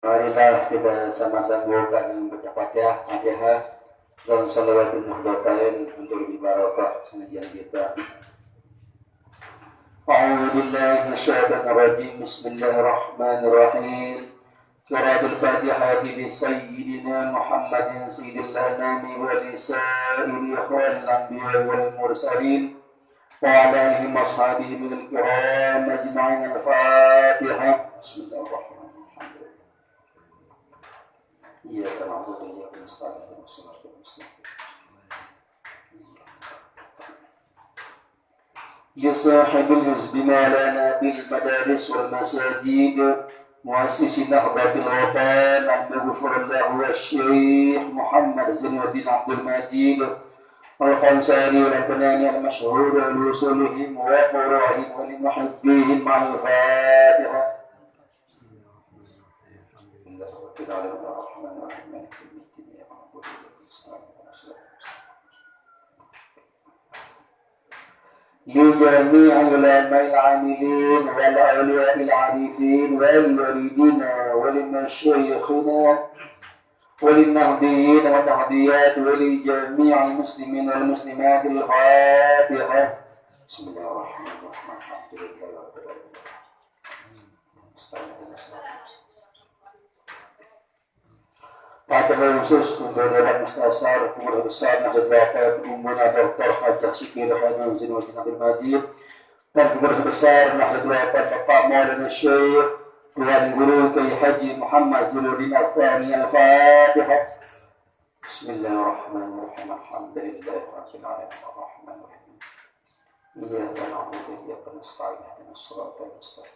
Marilah kita sama-sama akan membaca Fatihah dan salawatul muhdatain untuk lebih barakah pengajian kita. A'udzu billahi minasyaitonir rajim. Bismillahirrahmanirrahim. Qira'atul Fatihah bi sayyidina Muhammadin sayyidil anami wa li sa'iri khairil anbiya'i wal mursalin wa ala alihi wa ashabihi minal kiram ajma'in. Al-Fatihah. Bismillahirrahmanirrahim. إياك نعبد وإياك نستعين اهدنا الصراط المستقيم لصاحب الحزب ما لنا بالمدارس والمساجد مؤسس نهضة الوطن أن يغفر الله الشيخ محمد زين الدين عبد المجيد الخنساني والأبناني المشهور لوصولهم وفروعهم ولمحبيهم مع الفاتحة. لجميع العلماء العاملين والأولياء العارفين والمريدين ولمشايخنا وللنهضيين والنهضيات ولجميع المسلمين والمسلمات. الفاتحة. بسم الله الرحمن الرحيم. الحمد لله رب العالمين. Fatihah khusus untuk Dewan Mustasar Pengurus Besar Nahdlatul Ulama Ummuna Dr. Hajjah Syikir Hanun Zainuddin Abdul Majid dan Pengurus Besar Nahdlatul Ulama Bapak Maulana Syekh Tuan Guru Kiai Haji Muhammad Zainuddin Al-Thani. Al-Fatihah. Bismillahirrahmanirrahim. Alhamdulillahirabbil alamin arrahmanir rahim. Iyyaka na'budu wa iyyaka nasta'in ihdinas siratal mustaqim.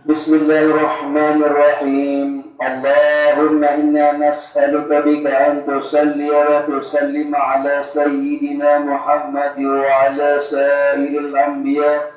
Bismillahirrahmanirrahim. Allahumma inna nas'aluka bika an tusalli wa tusallim ala sayyidina Muhammad wa ala sa'iril anbiya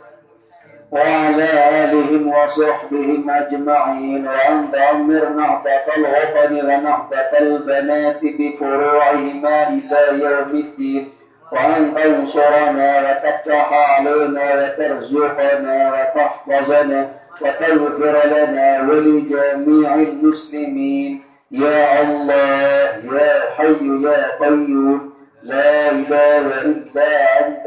wa ala alihim wa sahbihim ajma'in wa an ta'mir nahdatal watani wa nahdatal banati bi furu'ihima ila yawmiddin wa an tansurana wa tattaha alaina wa tarzuqana wa tahfazana وتغفر لنا ولجميع المسلمين. يا الله يا حي يا قيوم لا إله إلا أنت.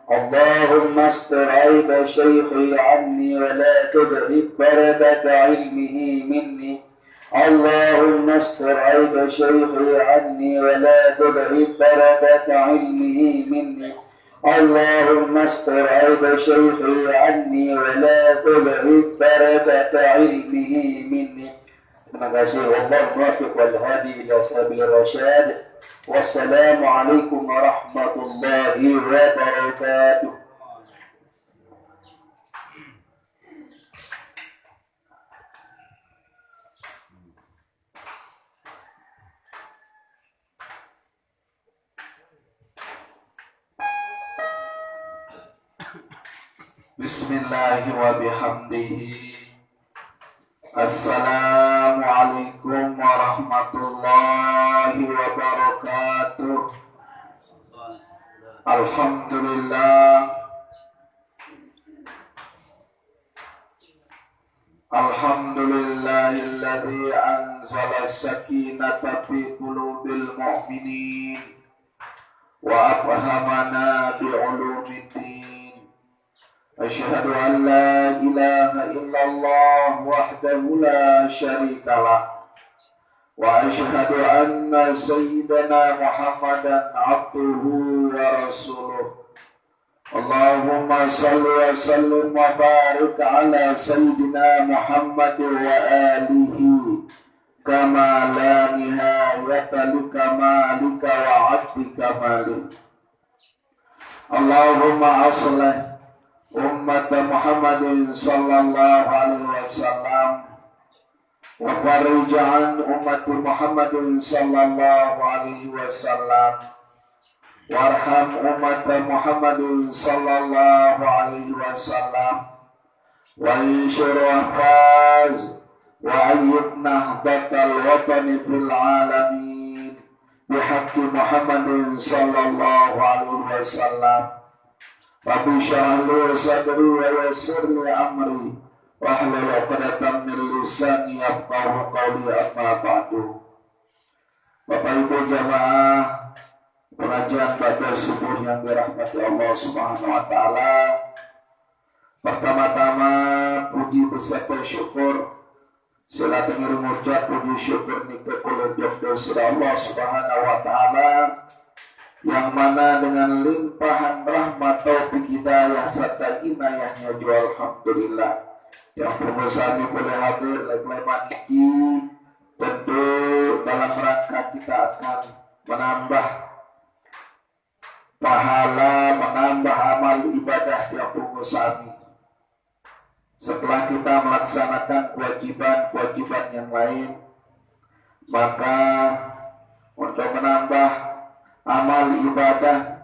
اللهم استر عيب شيخي عني ولا تذهب بركة علمه مني. اللهم استر عيب شيخي عني ولا تذهب بركة علمه مني. اللهم استر عيب شيخي عني ولا تذهب بركة علمه مني. Terima kasih. Wallahu muwaffiq wal hadi ila sabil rasyad. Wassalamu alaikum warahmatullahi wabarakatuh. Bismillahi wa bihamdihi. Assalamualaikum warahmatullahi wabarakatuh. Alhamdulillah. Alhamdulillahilladzi anzala as-sakinata fi qulubil mu'minin wa afhamana bi 'ulumiddin. Asyhadu an la ilaha illallah wahdahu la syarika lah wa asyhadu anna sayyidana Muhammadan abduhu wa rasuluh. Allahumma salli wa sallim wa barik ala sayyidina Muhammad wa alihi kama la nihayata li kamalika wa 'addi kamalik. Allahumma aslih ummat Muhammadin sallallahu alaihi wasallam wa farij an ummat Muhammadin sallallahu alaihi wasallam warham ummat Muhammadin sallallahu alaihi wasallam wa insyur wahfaz wa ayyid nahdatal watani fil alamin bihaqqi Muhammadin sallallahu alaihi wasallam. Rabbi syrah li sadri wa yassir li amri wahlul 'uqdatam min lisani yafqahu qawli, amma ba'du. Bapak Ibu jamaah pengajian pada subuh yang dirahmati Allah Subhanahu wa taala. Pertama-tama puji beserta syukur sila tengiring ucap puji syukur nika kula sira Allah Subhanahu wa taala, yang mana dengan limpahan rahmat taufik hidayah serta inayahnya jual alhamdulillah yang pengusaha boleh hadir lemak niki, tentu dalam rangka kita akan menambah pahala, menambah amal ibadah yang pengusaha. Setelah kita melaksanakan kewajiban-kewajiban yang lain, maka untuk menambah amal ibadah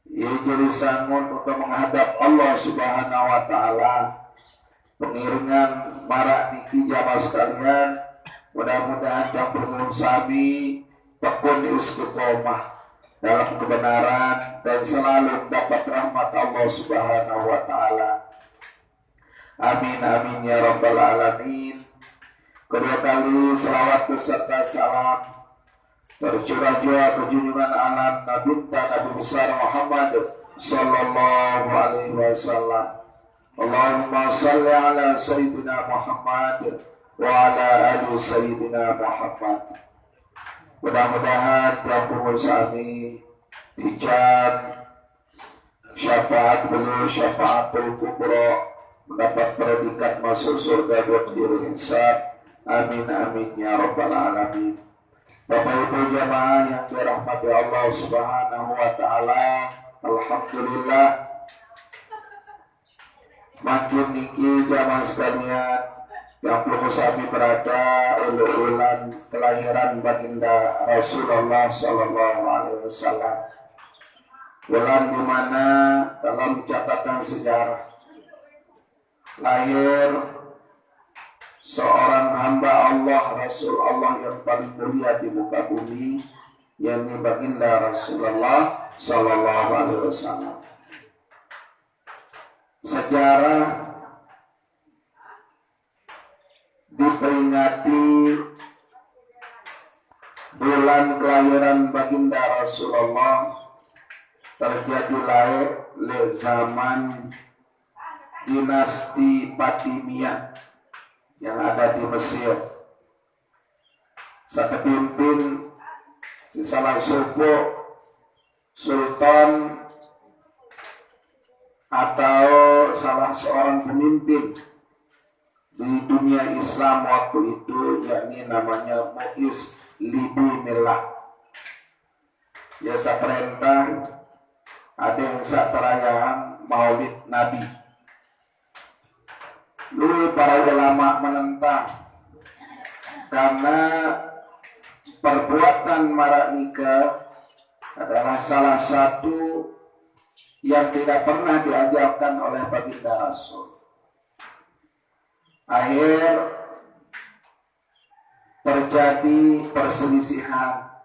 jadi sangun untuk menghadap Allah Subhanahu wa taala. Pengiringan marak niki jamaah sekalian, mudah-mudahan yang sami tekun istiqomah dalam kebenaran dan selalu dapat rahmat Allah Subhanahu wa taala. Amin amin ya rabbal alamin. Kedua kali selawat beserta salam tercurah-curah kejunjungan alam Nabi besar Muhammad sallallahu alaihi wasallam. Allahumma salli ala sayyidina Muhammad wa ala ali sayyidina Muhammad. Mudah-mudahan yang pengusaha dijam syafaat beliau syafaatul kubra, mendapat predikat masuk surga buat diri insan. Amin amin ya rabbal alamin. Bapak Ibu jamaah yang dirahmati Allah Subhanahu wa taala, alhamdulillah makin niki jamaah sekalian yang perlu kami berada untuk bulan kelahiran baginda Rasulullah sallallahu alaihi wasallam, bulan di mana dalam catatan sejarah lahir seorang hamba Allah, Rasul Allah yang paling mulia di muka bumi, yakni baginda Rasulullah sallallahu alaihi wasallam. Sejarah diperingati bulan kelahiran baginda Rasulullah terjadi le zaman dinasti Fatimiyah yang ada di Mesir. Saat pimpin si salah suku sultan atau salah seorang pemimpin di dunia Islam waktu itu, yakni namanya Mu'izz Libinillah. Biasa perintah ada yang satrayaan maulid Nabi. Lalu para ulama menentang karena perbuatan marak nikah adalah salah satu yang tidak pernah diajarkan oleh baginda Rasul. Akhir terjadi perselisihan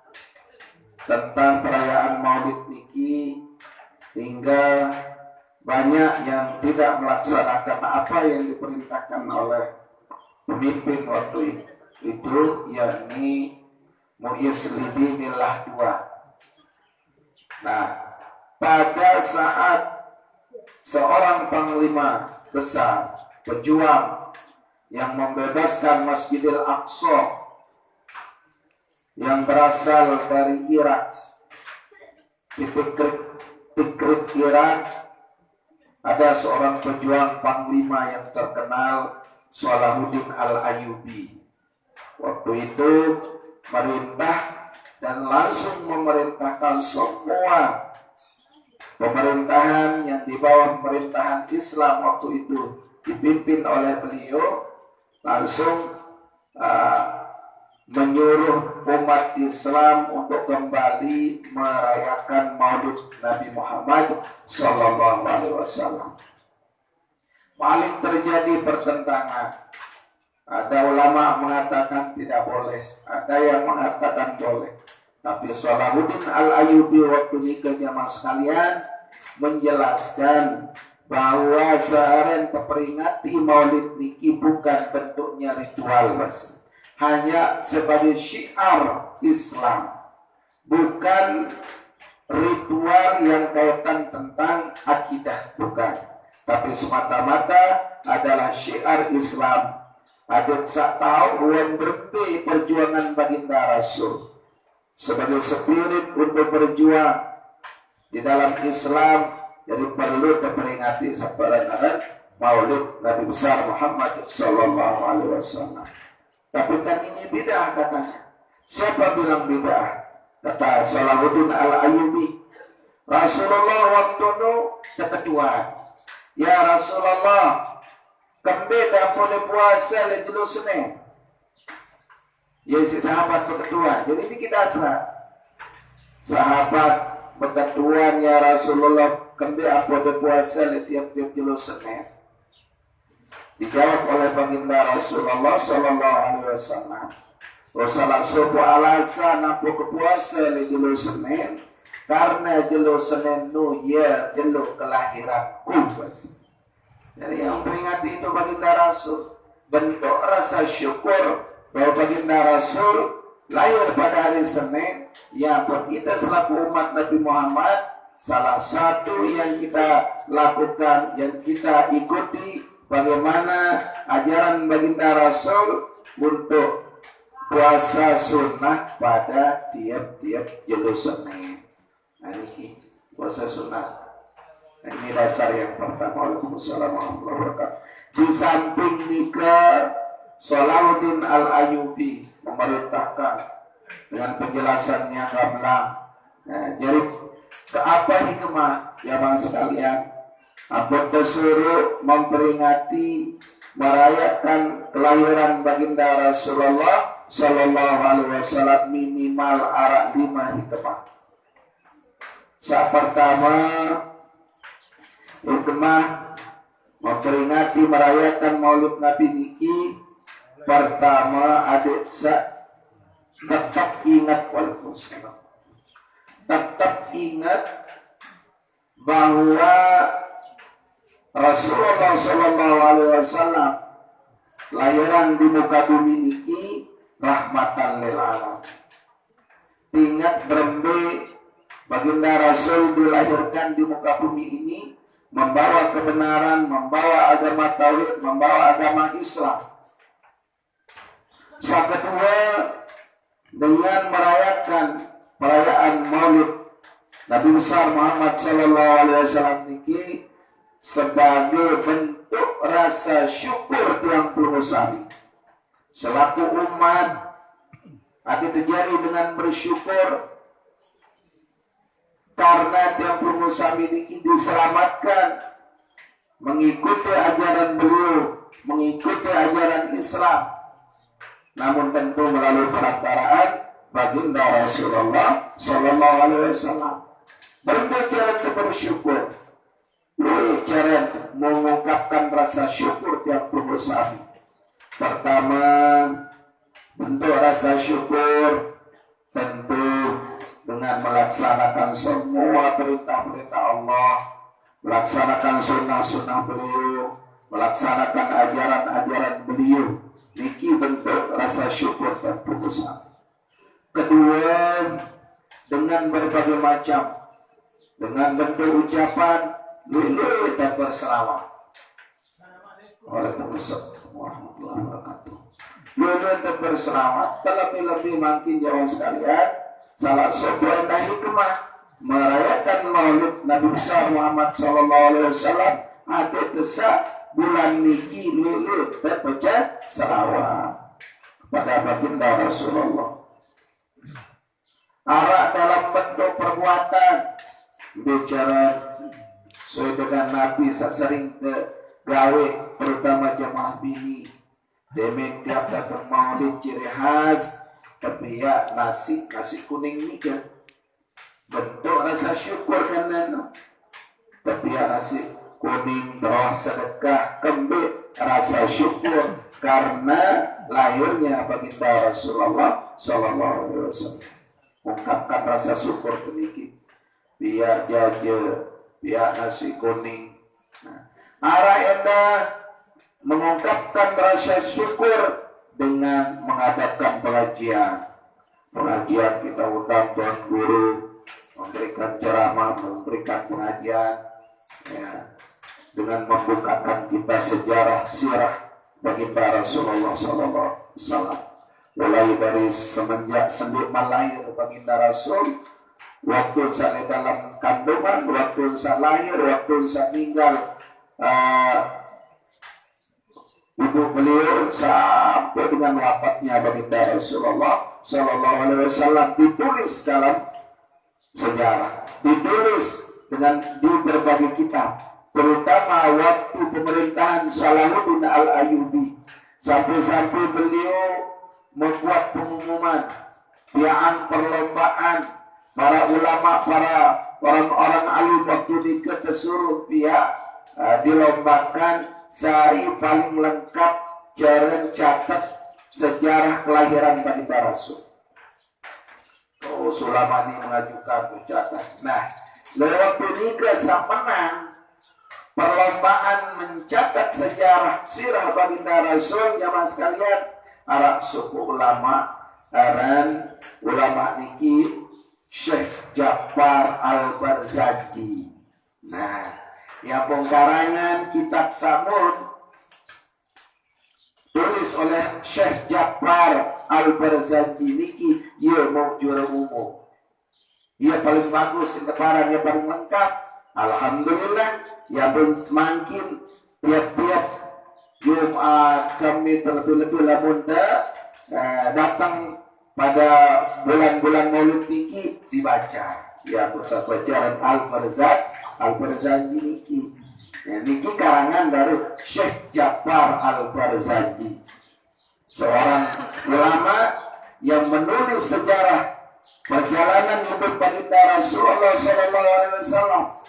tentang perayaan Maulid niki, hingga banyak yang tidak melaksanakan apa yang diperintahkan oleh pemimpin waktu itu, yakni Mu'izz Libinillah II. Nah, pada saat seorang panglima besar pejuang yang membebaskan Masjidil Aqsa yang berasal dari Irak, di Tikrit Irak, ada seorang pejuang panglima yang terkenal, Salahuddin Al-Ayyubi. Waktu itu merintah dan langsung memerintahkan semua pemerintahan yang di bawah pemerintahan Islam waktu itu dipimpin oleh beliau, langsung menyuruh umat Islam untuk kembali merayakan Maulid Nabi Muhammad sallallahu alaihi wasallam. Paling terjadi pertentangan. Ada ulama mengatakan tidak boleh, ada yang mengatakan boleh. Tapi Salahuddin Al-Ayyubi waktu nikah jamaah sekalian menjelaskan bahwa searan memperingati maulid niki bukan bentuknya ritual mas, hanya sebagai syiar Islam, bukan ritual yang kaitan tentang akidah, bukan, tapi semata-mata adalah syiar Islam. Adik sak tahu uang berpe perjuangan baginda Rasul sebagai spirit untuk berjuang di dalam Islam. Jadi perlu diperingati seperangan maulid Nabi besar Muhammad sallallahu alaihi wasallam. Tapi kan ini bid'ah katanya. Siapa bilang bid'ah? Kata Salahuddin Al-Ayyubi, Rasulullah waktu itu keketuaan. Ya Rasulullah, kembe dapur puasa le jelo Senin. Ya si sahabat berketuaan. Jadi ini kita asal. Sahabat berketuaan, ya Rasulullah, kembe apa puasa le tiap-tiap jelo Senin. Dijawab oleh baginda Rasulullah sallallahu alaihi wasallam, Rasulullah sopo alasan apa kepuasa le jelo Senin, karena jelo Senin nu ya jelo kelahiranku. Jadi yang peringati itu baginda Rasul, bentuk rasa syukur bahwa baginda Rasul lahir pada hari Senin. Ya buat kita selaku umat Nabi Muhammad, salah satu yang kita lakukan, yang kita ikuti, bagaimana ajaran baginda Rasul untuk puasa sunnah pada tiap-tiap jelo Senin. Nah ini puasa sunnah. Nah, ini dasar yang pertama. Waalaikumsalam warahmatullahi wabarakatuh. Di samping nikah, Salahuddin Al-Ayyubi memerintahkan dengan penjelasannya gamblang. Nah, jadi ke apa hikmah ya bang sekalian? Apa disuruh memperingati merayakan kelahiran baginda Rasulullah sallallahu alaihi wasallam minimal ada 5 hikmah. Yang pertama, hikmah memperingati merayakan maulid Nabi niki, pertama adik tetap ingat, waalaikumsalam, tetap ingat bahwa Rasulullah sallallahu alaihi wasallam lahiran di muka bumi niki rahmatan lil alamin. Ingat berembe baginda Rasul dilahirkan di muka bumi ini membawa kebenaran, membawa agama tauhid, membawa agama Islam. Yang kedua, dengan merayakan perayaan Maulid Nabi besar Muhammad sallallahu alaihi wasallam niki sebagai bentuk rasa syukur yang purusari selaku umat, ada terjadi dengan bersyukur karena yang purusari niki diselamatkan mengikuti ajaran beliau, mengikuti ajaran Islam, namun tentu melalui perantaraan baginda Rasulullah sallallahu alaihi wasallam. Berbicara tentang bersyukur, cara mengungkapkan rasa syukur tiap berusaha. Pertama, bentuk rasa syukur tentu dengan melaksanakan semua perintah-perintah Allah, melaksanakan sunnah-sunnah beliau, melaksanakan ajaran-ajaran beliau. Niki bentuk rasa syukur dan berusaha. Kedua, dengan berbagai macam, dengan bentuk ucapan lulu dan berselawat. Waalaikumsalam warahmatullahi wabarakatuh. Lulu dan berselawat. Terlebih-lebih makin jauh sekalian, salah sebuah hikmah merayakan maulid Nabi besar Muhammad sallallahu alaihi wasallam ada desak bulan niki lulu dan baca selawat pada baginda Rasulullah. Arah dalam bentuk perbuatan bicara sesuai dengan Nabi sering ke gawe, terutama jamaah bini demen tiap datang maulid ciri khas tapi ya nasi kuning ini kan bentuk rasa syukur kan, tapi ya nasi kuning bawah sedekah kembali rasa syukur karena lahirnya baginda Rasulullah sallallahu alaihi wasallam. Ungkapkan rasa syukur sedikit, biar jaje, biar nasi kuning. Nah, Arah enda mengungkapkan rasa syukur dengan mengadakan pengajian. Pengajian kita undang tuan guru, memberikan ceramah, memberikan pengajian, ya, dengan membukakan kita sejarah sirah baginda Rasulullah SAW. Mulai dari semenjak sendiman lahir baginda Rasul, waktu saat dalam kandungan, waktu saat lahir, waktu saat meninggal ibu beliau, sampai dengan wafatnya baginda Rasulullah SAW, ditulis dalam sejarah, ditulis di berbagai kitab, terutama waktu pemerintahan Salahuddin Al-Ayyubi, sampai beliau membuat pengumuman tiang perlombaan para ulama, para orang-orang alim waktu di keseluruh pihak dilombakan saya paling lengkap cara catat sejarah kelahiran baginda Rasul. Sulamani mengajukan catat. Nah, lewat nikah sang menang perlombaan mencatat sejarah sirah baginda Rasul. Jamaah sekalian, arak suku ulama dan ulama niki Syekh Ja'far Al-Barzanji. Nah, yang pengkarangan kitab Samun tulis oleh Syekh Ja'far Al-Barzanji niki, ia mau juara umum, ia paling bagus, lebaran ia paling lengkap. Alhamdulillah, ya makin tiap-tiap Jumat kami terlebih bunda datang pada bulan-bulan Maulid niki dibaca ya pusat bacaan Al-Barzanji niki. Ya, niki karangan dari Syekh Ja'far Al-Barzanji, seorang ulama yang menulis sejarah perjalanan hidup baginda Rasulullah SAW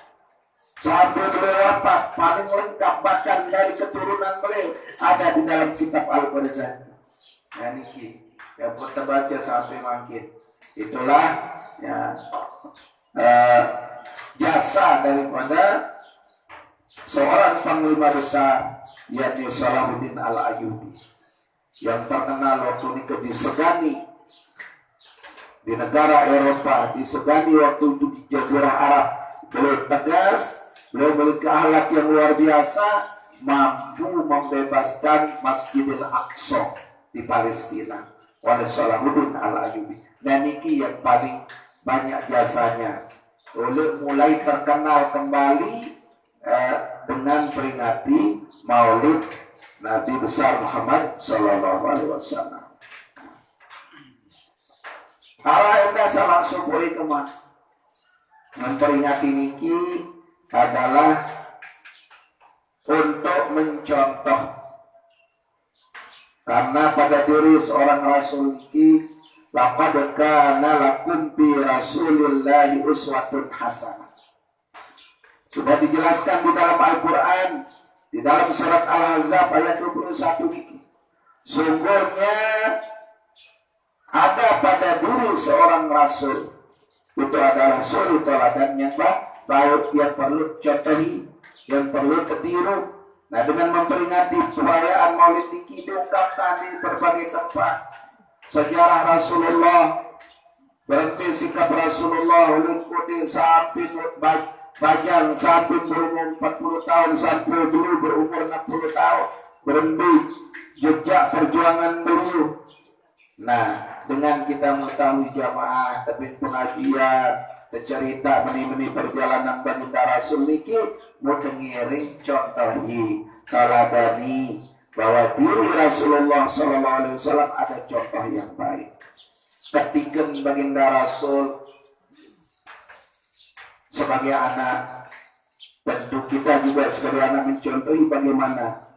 sampai beliau wafat, paling lengkap, bahkan dari keturunan beliau ada di dalam kitab Al-Barzanji. Nah niki yang pun terbaca sampai makin. Itulah ya jasa daripada seorang panglima besar yakni Salahuddin Al-Ayyubi yang terkenal waktu ini disegani di negara Eropa, disegani waktu itu di Jazirah Arab. Beliau tegas, beliau memiliki akhlak yang luar biasa, mampu membebaskan Masjidil Aqsa di Palestina oleh Salahuddin Al-Ayyubi. Dan ini yang paling banyak jasanya. Mulai terkenal kembali dengan peringati Maulid Nabi besar Muhammad Sallallahu Alaihi Wasallam. Allah yang salah syukuri teman memperingati niki adalah untuk mencontoh, karena pada diri seorang rasul niki laqad kana lakum bi rasulillahi uswatun hasanah. Sudah dijelaskan di dalam Al-Quran, di dalam surat Al-Ahzab ayat 21 ini. Sungguhnya ada pada diri seorang rasul, itu adalah suri teladan yang baik, yang perlu contohi, yang perlu ditiru. Nah, dengan memperingati perayaan Maulid niki diungkapkan di berbagai tempat sejarah Rasulullah, berarti sikap Rasulullah mengikuti sampai Bajang sampai berumur 40 tahun sampai dulu berumur 60 tahun, berhenti jejak perjuangan dulu. Nah, dengan kita mengetahui jamaah tapi pengajian, cerita meni-meni perjalanan baginda Rasul niki, mau ngiring contohi taladani bahwa diri Rasulullah SAW ada contoh yang baik. Ketika baginda Rasul sebagai anak, tentu kita juga sebagai anak mencontohi bagaimana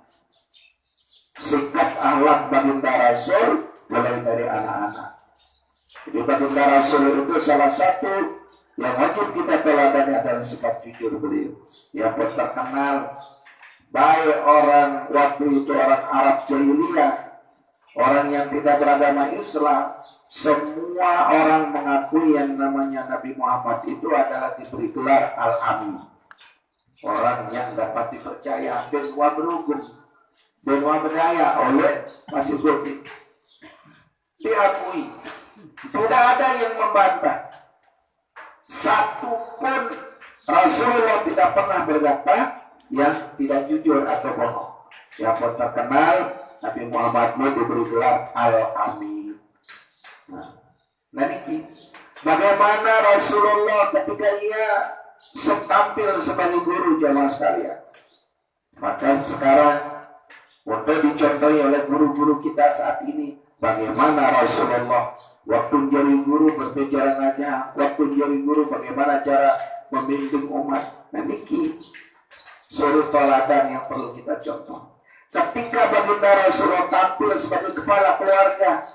sikap akhlak baginda Rasul mulai dari anak-anak. Jadi baginda Rasul itu salah satu yang wajib kita teladani adalah sifat jujur beliau. Yang terkenal baik orang waktu itu orang Arab jahiliyah, orang yang tidak beragama Islam, semua orang mengakui yang namanya Nabi Muhammad itu adalah diberi gelar Al-Amin. orang yang dapat dipercaya, benua berhukum, benua berdaya oleh Masih Bukti. Diakui, tidak ada yang membantah. Satu pun Rasulullah tidak pernah berkata yang tidak jujur atau bohong. Yang pun terkenal Nabi Muhammad diberi gelar Al-Amin. Nah ini bagaimana Rasulullah ketika ia tampil sebagai guru jamaah sekalian. Maka sekarang untuk dicontohi oleh guru-guru kita saat ini, bagaimana Rasulullah waktu jadi guru berbicara aja, waktu jadi guru bagaimana cara memimpin umat. Nah niki suri teladan yang perlu kita contoh. Ketika baginda Rasulullah tampil sebagai kepala keluarga,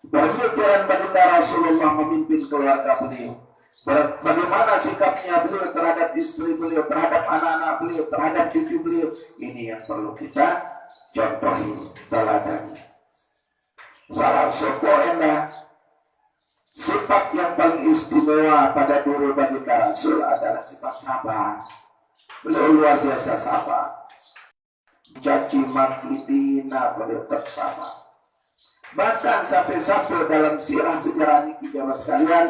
berbicara baginda Rasulullah memimpin keluarga beliau. Bagaimana sikapnya beliau terhadap istri beliau, terhadap anak-anak beliau, terhadap cucu beliau. Ini yang perlu kita contohi teladan. Salah satu sifat yang paling istimewa pada diri baginda Rasul adalah sifat sabar. Beliau luar biasa sabar. Caci maki dihina beliau tetap sabar. Bahkan sampai-sampai dalam sirah sejarah ini jamaah sekalian,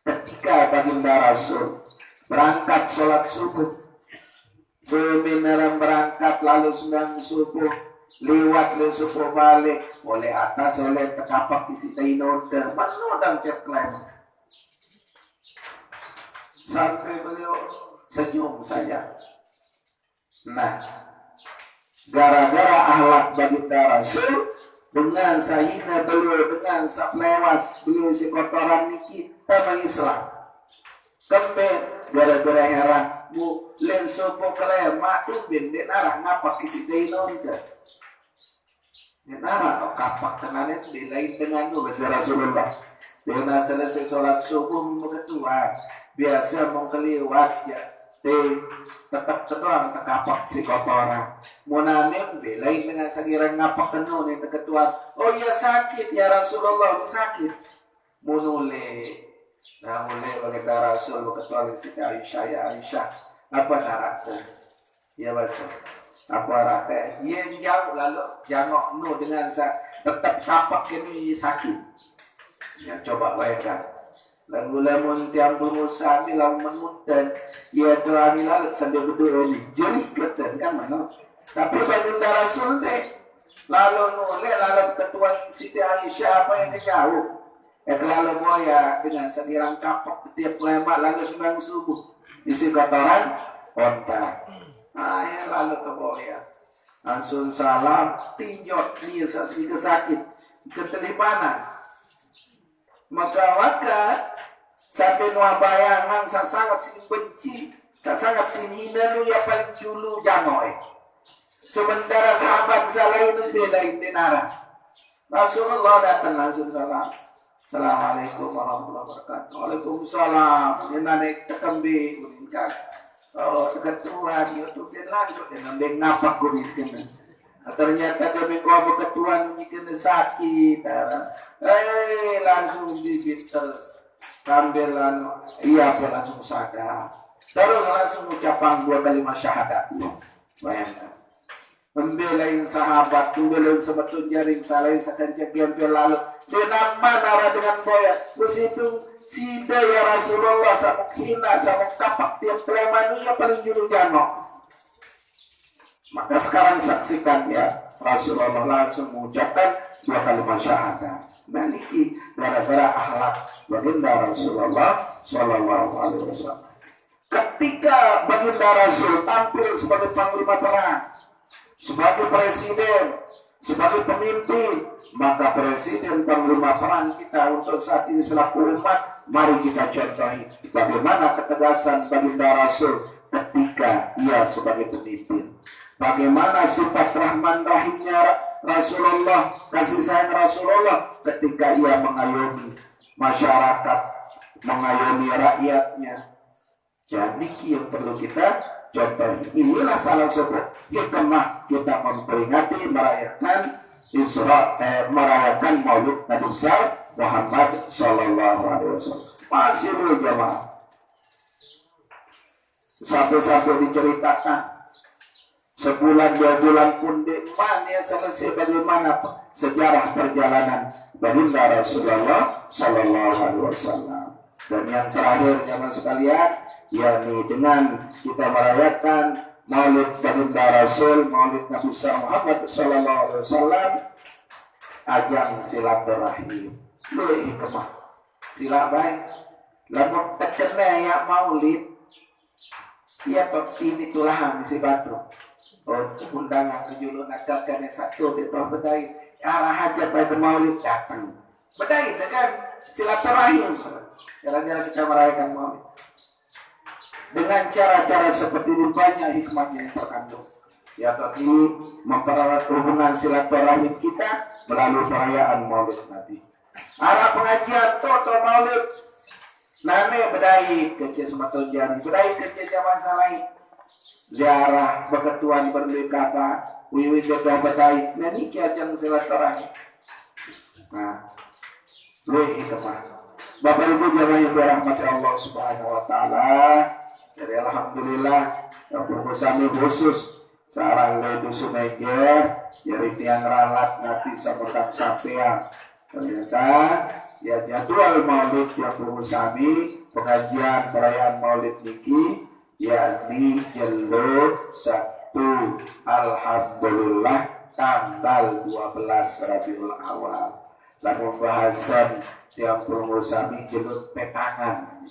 ketika baginda Rasul berangkat sholat subuh, kebenaran berangkat lalu sembahyang subuh, lewat le subuh balik, oleh atas oleh tekapak isi tainodang, manodang tiap klaim. Sampai beliau senyum saja. Nah, gara-gara akhlak baginda Rasul, dengan sahina beliau, dengan saplewas beliau si kotoran niki sama Islam. Kembe gara-gara heran bu lensopo kalian maklum bin denara ngapak isi dainon ke denara atau kapak tenanet dilain dengan nu bahasa Rasulullah. Dengan selesai sholat subuh mengetua biasa mau keliwat ya tetap ketuang terkapak si kotoran. Munanim belain dengan sekiranya ngapak kenun yang ketuan. Oh iya sakit ya Rasulullah, sakit. Munule, nah mulai oleh Rasul ketuan si Aisyah ya Aisyah. Apa narate? Ya bahasa. Apa narate? Yang jauh lalu jangok nu dengan tetap kapak ini sakit. Ya coba bayangkan. Lagu-lamun tiang berusaha ni lalu menuntan ia doa ni lalu sambil berdoa ni jerih keten kan mana. Tapi baginda Rasul deh lalu nule lalu ketuan Siti Aisyah apa yang jauh. Lalu moya dengan sedirang kapak tiap lemak lalu sembahyang subuh isi kotoran onta. Ya lalu ke moya langsung salam tinjot ni sasi kesakit ketelipanas. Maka sampai nuah bayangan sangat sing benci, sangat sing hina nu ya paling dulu jangoy. Sementara sahabat salain belain denara. Rasulullah datang langsung salam. Assalamualaikum warahmatullahi wabarakatuh. Waalaikumsalam. Yang naik ketembi kan. Oh ketuan YouTube dan lanjut dan napak kuning kena. Ternyata kami kau ketuan ini kena sakit. Langsung bibit terus. Sambil ia pun langsung sadar. Terus langsung ucapan 2 kalimat syahadat. Bayangkan. Membelain sahabat, membelain sebetulnya jaring salahin sekanjak gempel lalu. Dengan mana dengan boya. Terus itu sida ya Rasulullah sama hina sama kapak tiap telemani yang paling juru janok. Maka sekarang saksikan ya Rasulullah langsung mengucapkan 2 kalimat syahadat. Nah ini gara-gara akhlak baginda Rasulullah Sallallahu Alaihi Wasallam. Ketika baginda Rasul tampil sebagai panglima perang, sebagai presiden, sebagai pemimpin, maka presiden panglima perang kita untuk saat ini selaku umat, mari kita contohi bagaimana ketegasan baginda Rasul ketika ia sebagai pemimpin. Bagaimana sifat rahman rahimnya Rasulullah, kasih sayang Rasulullah ketika ia mengayomi masyarakat, mengayomi rakyatnya. Ya, niki yang perlu kita contoh. Inilah salah satu hikmah kita memperingati merayakan merayakan Maulid Nabi besar Muhammad Sallallahu Alaihi Wasallam. Masih berjamaah. sampai-sampai diceritakan sebulan 2 bulan pun ya selesai bagaimana sejarah perjalanan baginda Rasulullah Sallallahu Alaihi Wasallam. Dan yang terakhir jamaah sekalian, yakni dengan kita merayakan Maulid baginda Rasul, Maulid Nabi Muhammad Sallallahu Alaihi Wasallam, ajang silaturahim. Boleh hikmah sila baik lalu terkena ya Maulid ya ini tulahan si batu undangan kejulun akalkan satu di bawah bedai arah hajat pada Maulid datang bedai dengan silaturahim. Jalan-jalan kita merayakan Maulid dengan cara-cara seperti ini, banyak hikmahnya yang terkandung. Ya, tapi mempererat hubungan silaturahim kita melalui perayaan Maulid Nabi. Arah pengajian toto Maulid nane bedai kecil sematun jari bedai kecil zaman salai ziarah berketuan berlekapa wiwi jadah bedai nani kiajang silaturahim. Nah, lebih hikmah. Bapak Ibu jamaah yang dirahmati Allah Subhanahu wa taala, jadi alhamdulillah yang bersami khusus sarang dusun Meger dari tiang ralat Nabi sampaikan sampean. Ternyata ya jadwal Maulid yang bersami pengajian perayaan Maulid niki yakni Jelo 1 alhamdulillah tanggal 12 Rabiul Awal. Dan pembahasan yang bersami Jelut petangan,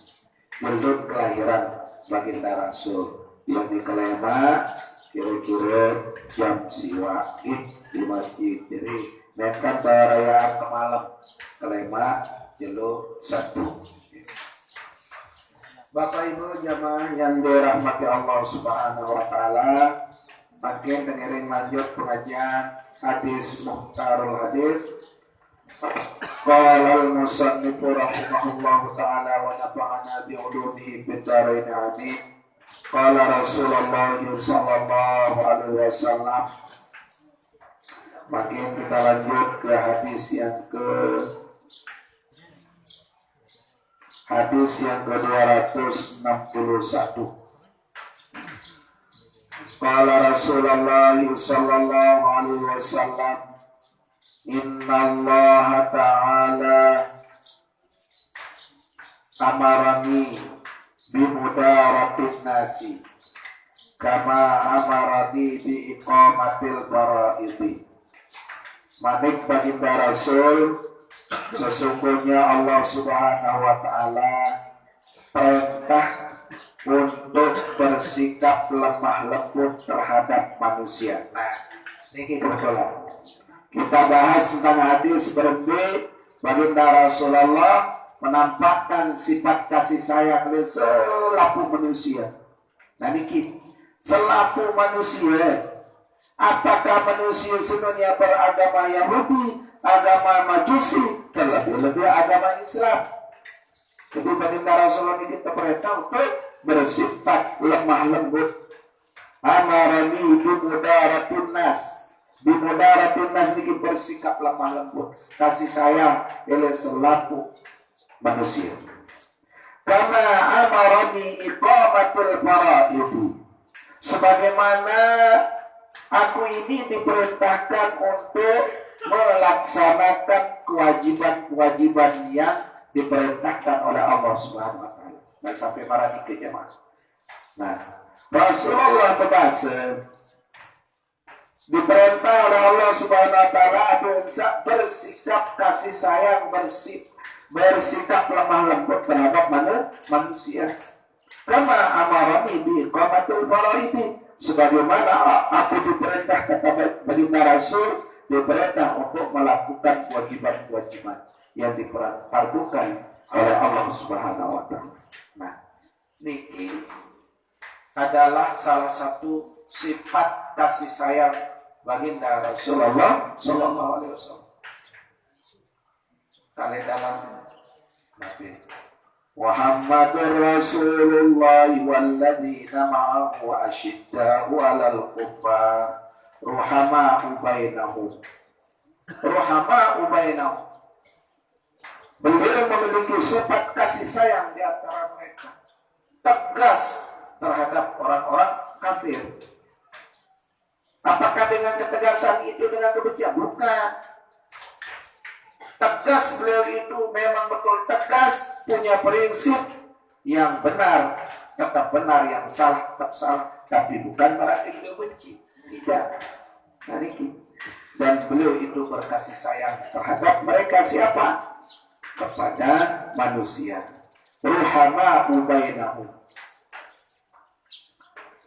Jelut kelahiran baginda Rasul yang dikelema kira-kira jam siwa di masjid. Jadi nekat perayaan ke malam kelema Jelut 1. Bapak Ibu jamaah yang dirahmati Allah Subhanahu wa taala, makin dengerin lanjut pengajian hadis muhtarul hadis. Qala al-musannif rahimahullahu ta'ala wa nafa'ana bi'ulumihi bid-dharain amin. Qala Rasulullah sallallahu alaihi wasallam. Makin kita lanjut ke hadis yang ke-261. Qala Rasulullah sallallahu alaihi wasallam, Inna Allah Ta'ala amarani bimudaratin nasi kama amarani bi iqamatil bara'iti. Manik baginda Rasul, sesungguhnya Allah Subhanahu wa taala perintah untuk bersikap lemah lembut terhadap manusia. Nah, ini kebetulan kita bahas tentang hadis berhenti baginda Rasulullah menampakkan sifat kasih sayang selaku manusia. Nah niki selaku manusia, apakah manusia sebenarnya beragama Yahudi, agama Majusi, terlebih-lebih agama Islam? Jadi baginda Rasulullah ini kita perintah untuk bersifat lemah lembut. Amarani bimudaratin nas. Bimudaratin nas ini bersikap lemah lembut, kasih sayang oleh selaku manusia. Karena amarani iqamatul fara'id. Sebagaimana aku ini diperintahkan untuk melaksanakan kewajiban-kewajiban yang diperintahkan oleh Allah Subhanahu wa taala. Nah, sampai para tiga jemaah. Nah, Rasulullah berbahasa diperintah oleh Allah Subhanahu wa taala untuk bersikap kasih sayang, bersikap lemah lembut terhadap manusia. Kama amarani bi iqamatul fara'id, sebagaimana aku diperintah kata baginda Rasul, diperintah untuk melakukan kewajiban-kewajiban yang diperintahkan oleh Allah Subhanahu wa taala. Nah, niki adalah salah satu sifat kasih sayang baginda Rasulullah sallallahu alaihi wasallam. Kali dalam Nabi Muhammadur Rasulullah walladzina ma'ahu asyidda'u 'alal kuffar ruhama'u bainahum. Beliau memiliki sifat kasih sayang di antara mereka. Tegas terhadap orang-orang kafir. Apakah dengan ketegasan itu dengan kebencian? Bukan. Tegas beliau itu memang betul tegas, punya prinsip yang benar, tetap benar, yang salah tetap salah, tapi bukan berarti beliau benci. Tidak. Dan beliau itu berkasih sayang terhadap mereka siapa? Kepada manusia. Ruhama'u bainahum.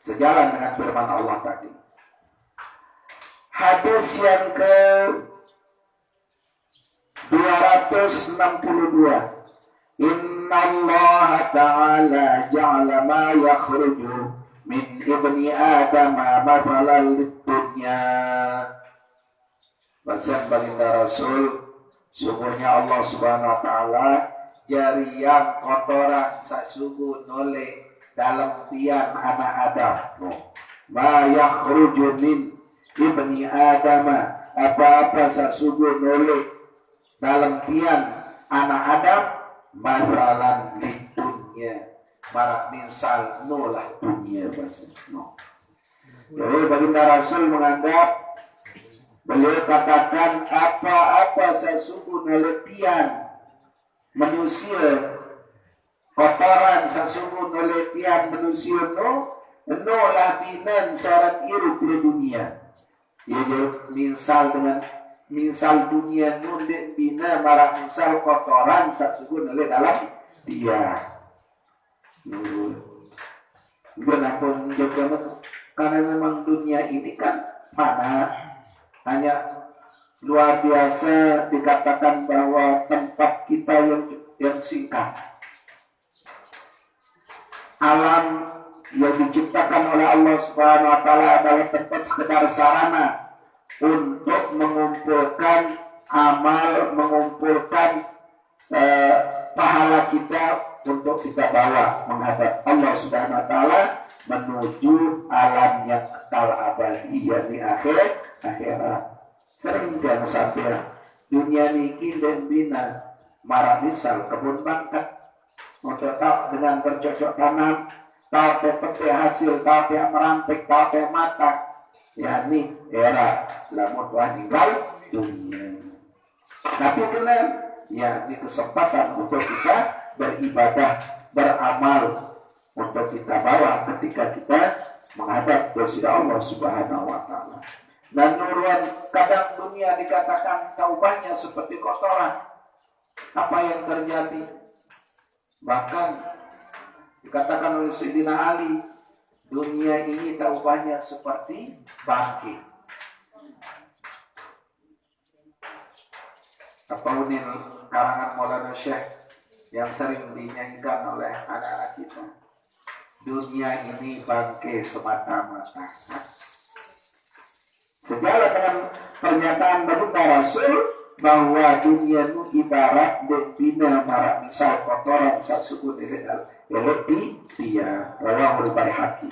Sejalan dengan firman Allah tadi. Hadis yang ke 262. Inna Allah Ta'ala ja'ala ma yakhruju min ibni Adam mathalan lid-dunya. Pesan baginda Rasul, sungguhnya Allah Subhanahu wa taala jari yang kotoran sasugu noleh dalam tiang anak Adam. Ma yakhruju min ibni Adam, apa-apa sasugu noleh dalam tiang anak Adam, mathalan lid-dunya, marak misal nolah dunia bahasa. Jadi baginda Rasul menganggap, beliau katakan apa-apa sesungguhnya letian manusia, kotoran sesungguhnya letian manusia no labinan saran irup di dunia. Ya misal dengan misal dunia no bina marah misal kotoran sesungguhnya dalam dia. Benapun juga karena memang dunia ini kan fana. Hanya luar biasa dikatakan bahwa tempat kita yang singkat. Alam yang diciptakan oleh Allah Subhanahu wa taala adalah tempat sekedar sarana untuk mengumpulkan amal, mengumpulkan pahala kita untuk kita bawa menghadap Allah Subhanahu wa taala menuju alam yang kekal abadi, yakni akhirat. Sering kan sampai dunia niki dan bina marah misal kebun bangkat untuk tahu dengan bercocok tanam, tahu seperti hasil, tahu yang merampik, tahu yang mata, yakni era lamun tinggal dunia. Tapi kena yakni kesempatan untuk kita beribadah, beramal, untuk kita bawa ketika kita menghadap kepada Allah Subhanahu wa taala. Dan nuruan kadang dunia dikatakan taubahnya seperti kotoran. Apa yang terjadi? Bahkan dikatakan oleh Sayyidina Ali, dunia ini taubahnya seperti bangkit. Apa ini karangan Maulana Syekh yang sering dinyanyikan oleh anak-anak kita. Dunia ini bangke semata-mata. Sejalan dengan pernyataan baginda Rasul bahwa dunia itu ibarat bina marak misal kotoran sasukun lebih dia rawahul Baihaqi.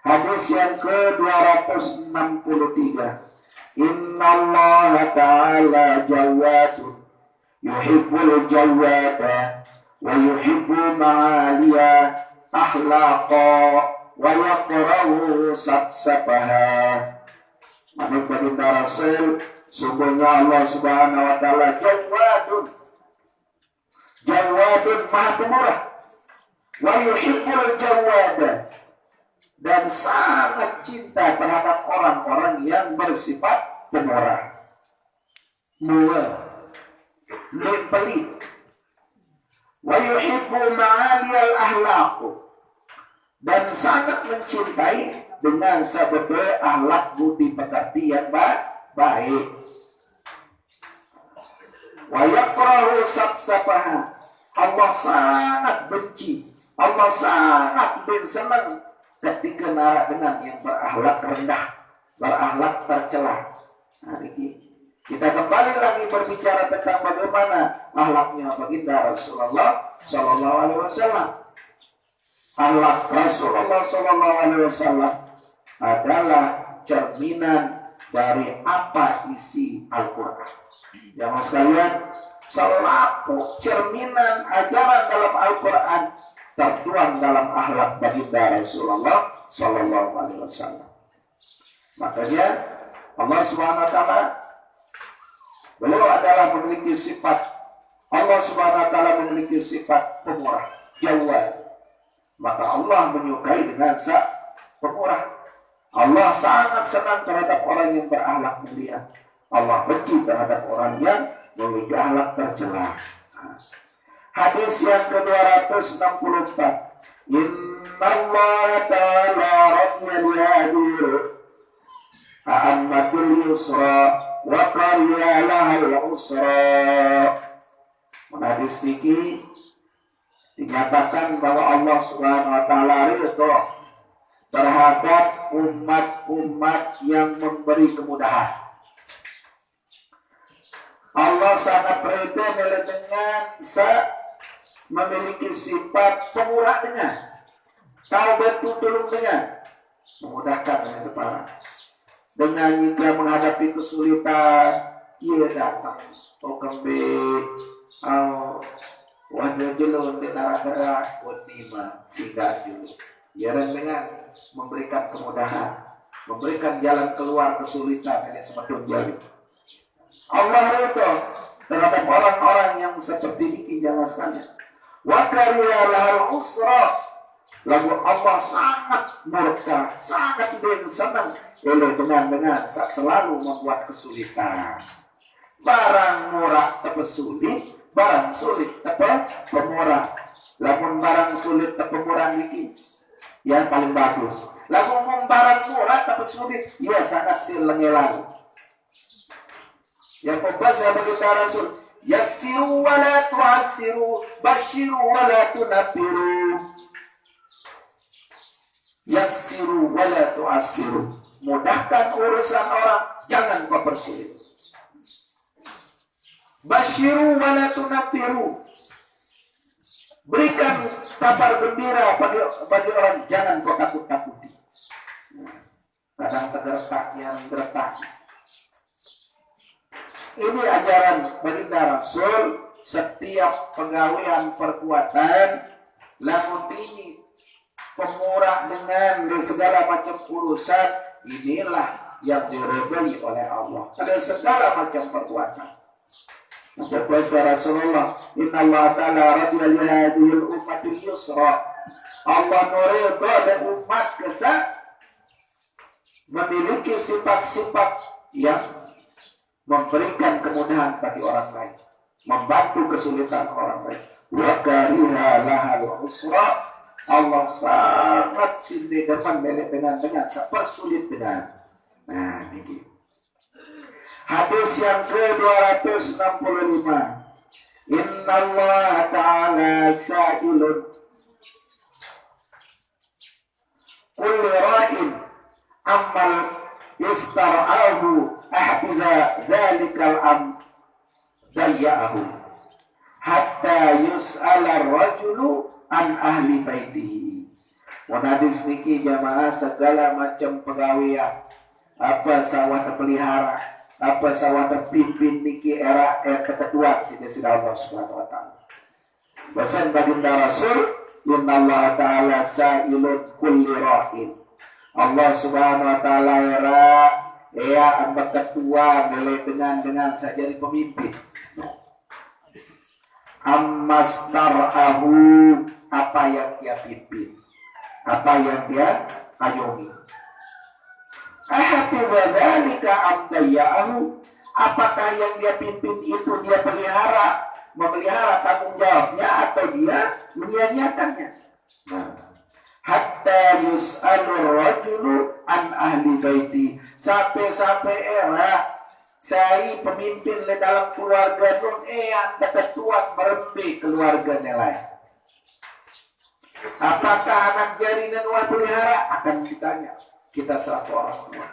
Hadis yang ke-263. Inna Allah Ta'ala jawadun yuhibbul jawada wa yuhibbu ma'aliya ahlaqa wa yaqrahu sabsabaha. Menurut baginda Rasul, sungguhnya Allah Subhanahu wa taala jawadun maha pemurah, wa yuhibbul jawada, dan sangat cinta terhadap orang-orang yang bersifat pemurah, murah, pelit. Wa yuhibbu ma'aliyal ahlaqu, dan sangat mencintai dengan sebetulnya akhlak budi pekerti yang baik. Wa yakrahu sabsabaha, Allah sangat benci, Allah sangat senang ketika narak dengan yang berakhlak rendah, berakhlak tercela. Nah, ini kita kembali lagi berbicara tentang bagaimana akhlaknya baginda Rasulullah Sallallahu Alaihi Wasallam. Akhlak Rasulullah Sallallahu Alaihi Wasallam adalah cerminan dari apa isi Al-Quran. Yang sekalian, selaku cerminan ajaran dalam Al-Quran tertuang dalam akhlak baginda Rasulullah Sallallahu Alaihi Wasallam. Makanya Allah Subhanahu Wa Taala, beliau adalah memiliki sifat, Allah Subhanahu Wa Taala memiliki sifat pemurah, jawad. Maka Allah menyukai dengan pemurah. Allah sangat senang terhadap orang yang berakhlak mulia. Allah benci terhadap orang yang memiliki akhlak tercela. Hadis yang ke-264. Inna Allah ta'ala radiyallahu a'ammatul yusra wa qariya lahal usra. Hadis ini dinyatakan bahwa Allah Subhanahu wa taala ridho terhadap umat-umat yang memberi kemudahan. Allah sangat ridho dengan memiliki sifat pemurah dengan tahu betul tolong dengan memudahkan dengan kepala. Dengan jika menghadapi kesulitan, ia datang. Wajah jelun di tanah keras, wadima sehingga dulu. Iaran dengan memberikan kemudahan, memberikan jalan keluar kesulitan yang semakin jauh. Allah ridho terhadap orang-orang yang seperti ini jangan sekalian. Wa kariya lahal usra. Lalu Allah sangat murka, sangat senang dengan selalu membuat kesulitan. Barang murah tapi sulit, barang sulit tapi pemurah. Lamun barang sulit tapi pemurah ini yang paling bagus. Lamun barang murah tapi sulit, ia sangat silengelan. Yang pembaca baginda Rasul, yassiru wa la tu'assiru, basyiru wa la tunabbiru. Yassiru wa la tu'assiru. Mudahkan urusan orang, jangan kau persulit. Basyiru wa la tunabbiru. Berikan kabar gembira bagi orang, jangan kau takut-takuti. Kadang tergertak yang gertak. Ini ajaran baginda Rasul. Setiap pegawaian perbuatan lamun ini pemurah dengan segala macam urusan, inilah yang diridhoi oleh Allah. Ada segala macam perbuatan. Kata Rasulullah, Inna Allah ta'ala radiyallahu hadhil ummatil yusra. Allah ridha dan umat kesat memiliki sifat-sifat yang memberikan kemudahan bagi orang lain, membantu kesulitan orang lain. Wa kariha lahal usra. Allah sangat cinta depan dengan persulit dengan. Nah, ini. Hadis yang ke-265. Inna Allah ta'ala sa'ilun kulli ra'in ammal istar'ahu ahbiza dhalikal dayya'ahu hatta yus'ala rajulu an ahli baitihi. Hadis niki jamaah segala macam pegawaian apa sawah pelihara apa sawah pimpin niki era keketuaan sini Allah Subhanahu wa taala. Pesan baginda Rasul, inna Allah ta'ala sa'ilun kulli ra'in. Allah Subhanahu wa taala ya ambak ketua dengan saja di pemimpin. Ammastar'ahu, apa yang dia pimpin, apa yang dia ayomi. Ahfiza dzalika amdayya'ahu, apakah yang dia pimpin itu dia memelihara tanggung jawabnya atau dia menyia-nyiakannya. Hatta yus'alur rajulu an ahli baiti, sampai era saya pemimpin le dalam keluarga nun yang ketuan merempi keluarga nilai. Apakah anak jarinan wa pelihara? Akan ditanya kita selaku orang tua.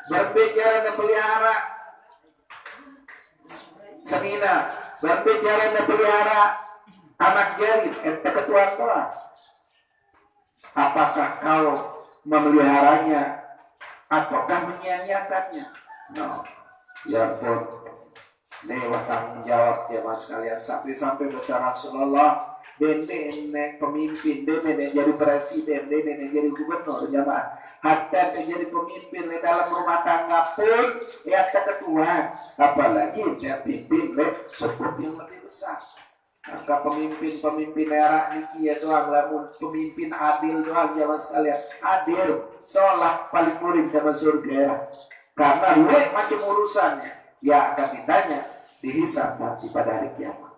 Berbicara dan pelihara senina, berbicara dan pelihara anak jari ketuan tua. Apakah kau memeliharanya ataukah menyia-nyiakannya? No. Ya pun Lewat tanggung jawab ya mas kalian sampai besar Rasulullah dende pemimpin dende jadi presiden dende jadi gubernur jamaah hatta jadi pemimpin di dalam rumah tangga pun ya ketua apalagi dia pimpin sepup yang lebih besar. Maka pemimpin era niki ya doang lamun pemimpin adil doang jamaah sekalian adil seolah paling murid dalam surga karena luwih macam urusannya ya akan ditanya dihisab nanti pada hari kiamat.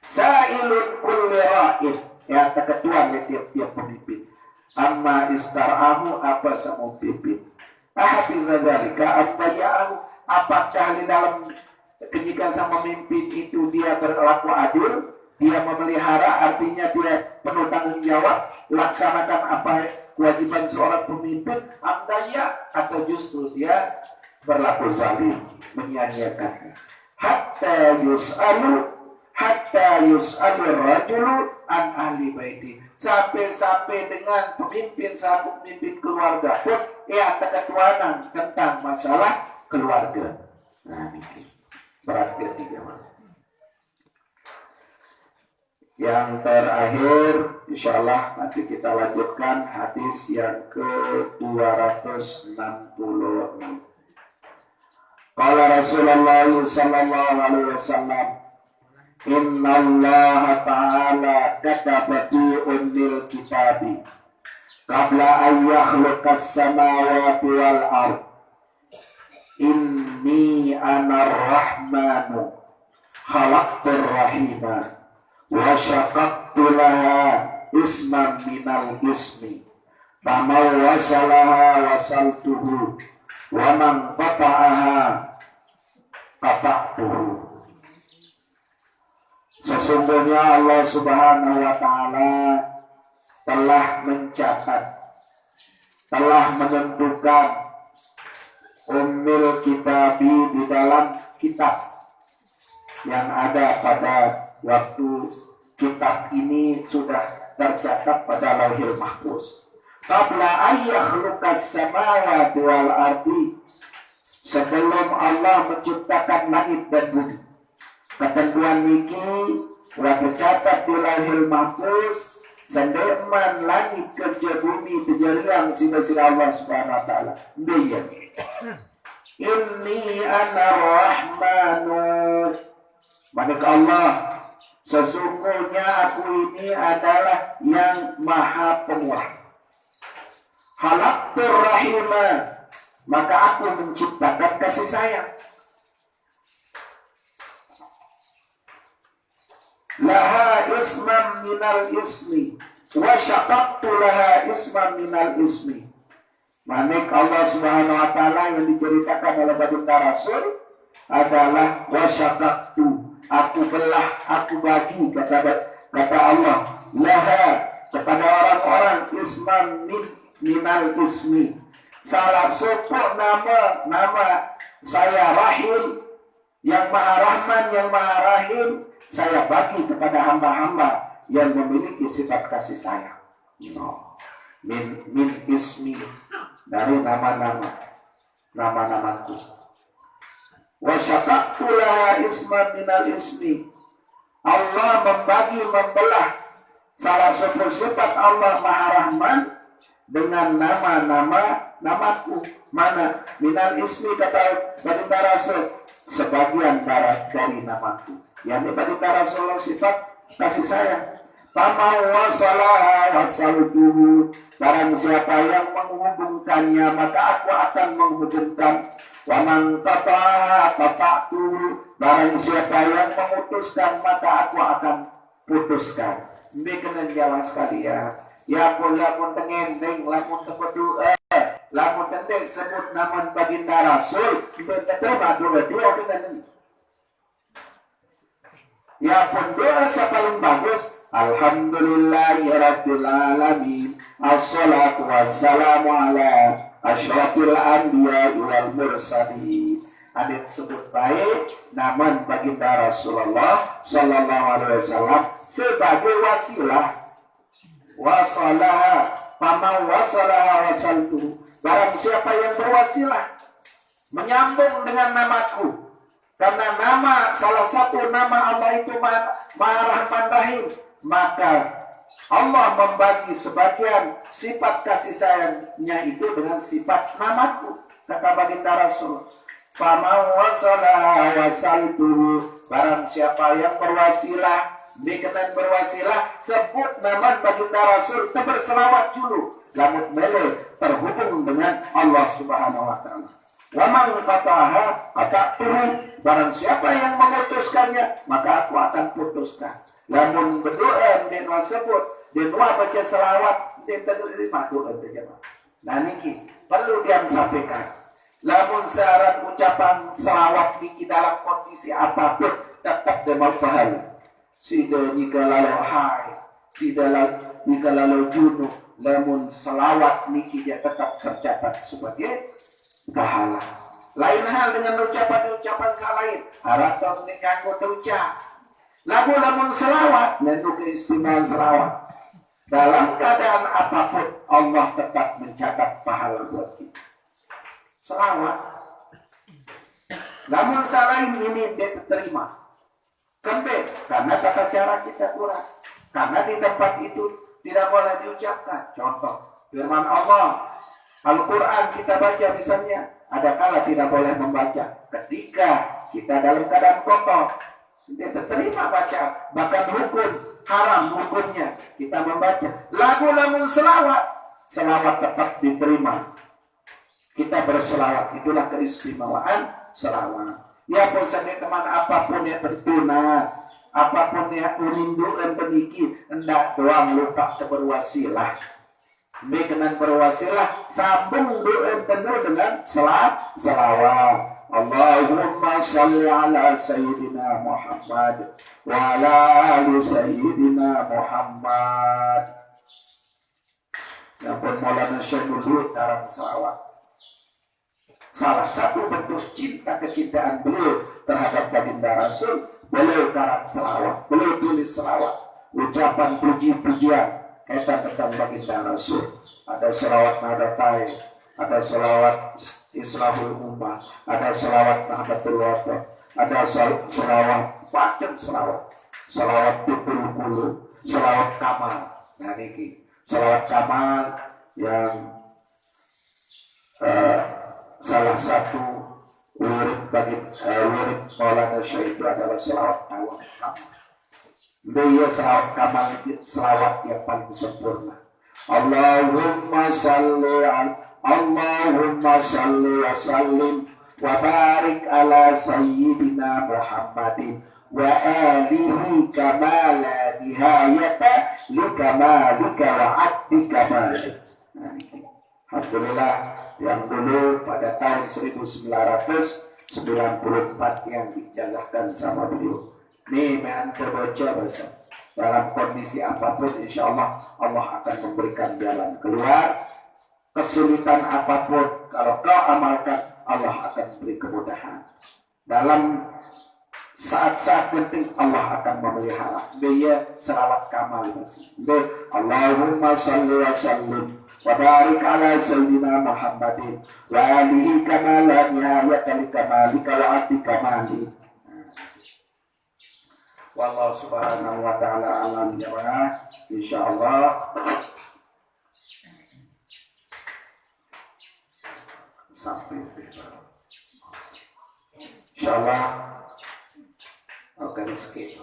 Sa'ilun kulli ra'in ya keketuan tiap-tiap pemimpin. Amma istar'ahu apa sama pimpin. Ahafiza dzalika abtaya'ahu apakah di dalam kejikan sama pemimpin itu dia berlaku adil, dia memelihara artinya dia penuh tanggung jawab, laksanakan apa kewajiban seorang pemimpin, amdaya atau justru dia berlaku zalim, menyia-nyiakan. Hatta yus'alu rajulu an ahli baiti. Sampai dengan pemimpin satu pemimpin keluarga pun ada ketuanan tentang masalah keluarga. Nah, ini berat ketiga. Yang terakhir, insyaallah nanti kita lanjutkan hadis yang ke-266. Qala Rasulullah sallallahu alaihi wasallam, Inna Allah ta'ala kataba fi ummil kitabi qabla an yakhluqas samawati wal ard inni ana ar-rahmanu khalaqtur rahima wa syaqaqtu laha isman minal ismi faman wasalaha wasaltuhu wa man qata'aha qata'tuhu. Sesungguhnya Allah Subhanahu wa Ta'ala telah mencatat, telah menentukan ummil kitabi di dalam kitab yang ada pada waktu kitab ini sudah tercatat pada Lauhil Mahfuz. Qabla ayyakhluqas samawati wal ardi, sebelum Allah menciptakan langit dan bumi. Ketentuan niki telah tercatat di Lauhil Mahfuz sandeman langit kerja bumi terjariang sila-sila Allah Subhanahu wa Ta'ala. Dia Inni ana rahmanu, maka Allah sesungguhnya aku ini adalah yang maha pemurah. Halaqtur rahimah, maka aku menciptakan kasih sayang. Laha isman minal ismi wa syaqaqtu laha isman minal ismi. Manik Allah Subhanahu wa Ta'ala yang diceritakan oleh baginda Rasul adalah wa syaqaqtu, aku belah, aku bagi, kata Allah, laha kepada orang-orang isman minal ismi, salah satu nama saya Rahim, yang Maha Rahman, yang Maha Rahim, saya bagi kepada hamba-hamba yang memiliki sifat kasih sayang. Min ismi, dari nama-namaku. Wa syaqaqtu laha isman minal ismi, Allah membagi, membelah salah satu sifat Allah Maha Rahman dengan namaku. Mana? Minal ismi, kata baginda Rasul, sebagian barat dari namaku. Yang baginda Rasul sifat kasih sayang. Faman wasalaha wasaltuhu, barang siapa yang menghubungkannya maka aku akan menghubungkan. Wa man qata'a qata'tuhu, barang siapa yang memutuskan maka aku akan putuskan. Bikin jalan sekalian. Ya pun lamun tengendeng, lamun tepedu lamun tentang sebut nama baginda Rasul, kita terima doa kita ini. Ya pun doa paling bagus. Alhamdulillahirabbil alamin. Assalatu wassalamu ala asyrafil anbiya'i wal mursalin. Ada sebut baik nama baginda Rasulullah sallallahu alaihi wasallam sebagai wasilah. Wasalaha, paman wasalaha wasaltu. Barang siapa yang berwasilah, menyambung dengan namaku. Karena salah satu nama Allah itu Maha Rahman Rahim, maka Allah membagi sebagian sifat kasih sayangnya itu dengan sifat namaku. Kata baginda Rasul, "Faman wasala wasaltuhu," barang siapa yang berwasilah, berkenan berwasilah, sebut nama baginda Rasul, berselawat dulu, lamun mele terhubung dengan Allah Subhanahu wa taala. Waman qataha qata'tuhu, barang siapa yang memutuskannya, maka aku akan putuskan. Lamun berdoa dan sebut dan baca selawat dan terima doa berjamaah. Nah niki perlu dia sampaikan. Lamun syarat ucapan selawat niki dalam kondisi apapun tetap dia mau pahala. Sida jika lalu hai, sida jika lalu junub, lamun selawat niki dia tetap tercatat sebagai pahala. Lain hal dengan ucapan-ucapan salain, harap kau nikah kau ucap. Lamun selawat, dan keistimewaan selawat. Dalam keadaan apapun, Allah tetap mencatat pahala buat kita. Selawat. Namun salain ini dia terima. Kembali, karena tata cara kita kurang. Karena di tempat itu tidak boleh diucapkan. Contoh, firman Allah, Al-Quran kita baca misalnya, ada kala tidak boleh membaca ketika kita dalam keadaan kotor. Dia terima baca, bahkan hukum haram hukumnya kita membaca. Lagu-lagu selawat tetap diterima. Kita berselawat, itulah keistimewaan selawat. Ya pun teman apapun yang bertunas, apapun yang merindukan peniki, hendak doang lupa berwasilah. Berkenan berwasilah, sambung doa penuh dengan selawat. Allahumma salli ala Sayyidina Muhammad wa ala ali Sayyidina Muhammad. Yang pun Maulana Syekh dulu tarang selawat. Salah satu bentuk cinta kecintaan beliau terhadap baginda Rasul, beliau tarang selawat, beliau tulis selawat, ucapan puji-pujian kaitan tentang baginda Rasul. Ada selawat nadatai, ada selawat Islahul Ummah, ada selawat Nahdlatul Wathon, ada selawat macam selawat Tupul-Pulu, selawat Kamal. Nah ini selawat Kamal yang salah satu wirid bagi wirid Maulana Syekh itu adalah selawat Kamal. Dia selawat Kamal itu selawat yang paling sempurna. Allahumma salli wa sallim wa barik ala Sayyidina Muhammadin wa alihi kama la nihayata li kamalika wa addi kamalik. Alhamdulillah yang dulu pada tahun 1994 yang dijazahkan sama beliau. Ini meantar baca bahasa. Dalam kondisi apapun insya Allah Allah akan memberikan jalan keluar. Kesulitan apapun kalau kau amalkan Allah akan beri kemudahan. Dalam saat-saat penting Allah akan memelihara. Dia selawat kamal masih. Allahumma salli wa sallim wa barik ala Sayyidina Muhammadin wa alihi kama la nihayata li kamalika wa addi kamalik. Wallahu subhanahu wa ta'ala alam jawab. InsyaAllah sampai InsyaAllah garis ke.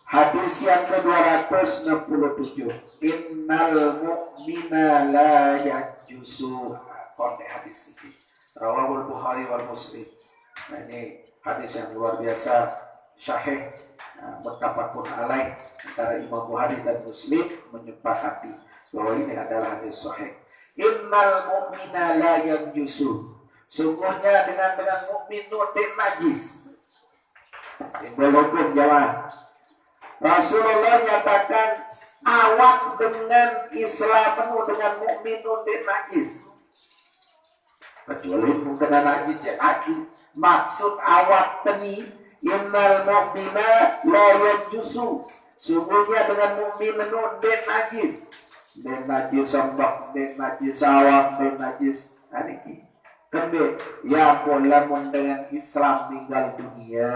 Hadis yang ke-267, innal mu'mina la yajusu. Konteks hadis ini rawahul Bukhari wal Muslim. Nah ini hadis yang luar biasa syahih, muttafaqun alaih, antara Imam Bukhari dan Muslim menyepakati bahwa ini adalah hadis sahih. Innal mu'mina la yanjusu. Sungguhnya dengan mukmin itu najis. Walaupun jawab Rasulullah nyatakan awak dengan Islam penuh dengan mukmin itu najis. Kecuali mungkin najis ya najis. Maksud awak teni innal mu'mina la yanjusu. Sungguhnya dengan mukmin itu najis. Den najis sombak, den najis awak, den najis aniki. Kembe ya pola dengan Islam tinggal dunia